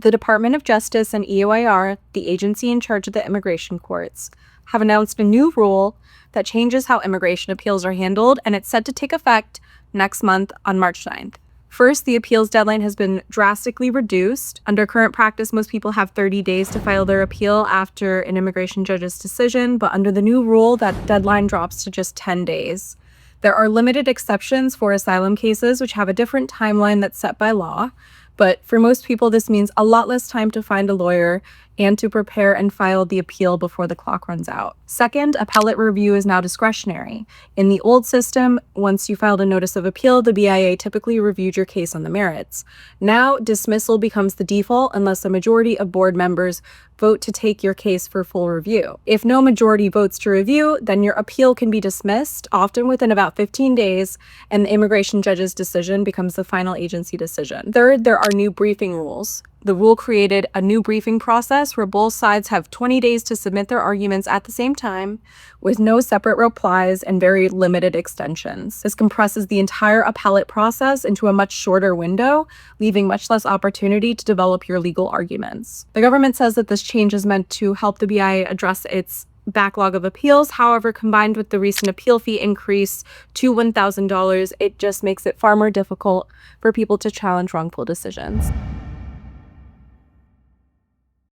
The Department of Justice and EOIR, the agency in charge of the immigration courts, have announced a new rule that changes how immigration appeals are handled, and it's set to take effect next month on March 9th. First, the appeals deadline has been drastically reduced. Under current practice, most people have 30 days to file their appeal after an immigration judge's decision, but under the new rule, that deadline drops to just 10 days. There are limited exceptions for asylum cases, which have a different timeline that's set by law. But for most people, this means a lot less time to find a lawyer and to prepare and file the appeal before the clock runs out. Second, appellate review is now discretionary. In the old system, once you filed a notice of appeal, the BIA typically reviewed your case on the merits. Now, dismissal becomes the default unless a majority of board members vote to take your case for full review. If no majority votes to review, then your appeal can be dismissed, often within about 15 days, and the immigration judge's decision becomes the final agency decision. Third, there are new briefing rules. The rule created a new briefing process where both sides have 20 days to submit their arguments at the same time, with no separate replies and very limited extensions. This compresses the entire appellate process into a much shorter window, leaving much less opportunity to develop your legal arguments. The government says that this change is meant to help the BIA address its backlog of appeals. However, combined with the recent appeal fee increase to $1,000, it just makes it far more difficult for people to challenge wrongful decisions.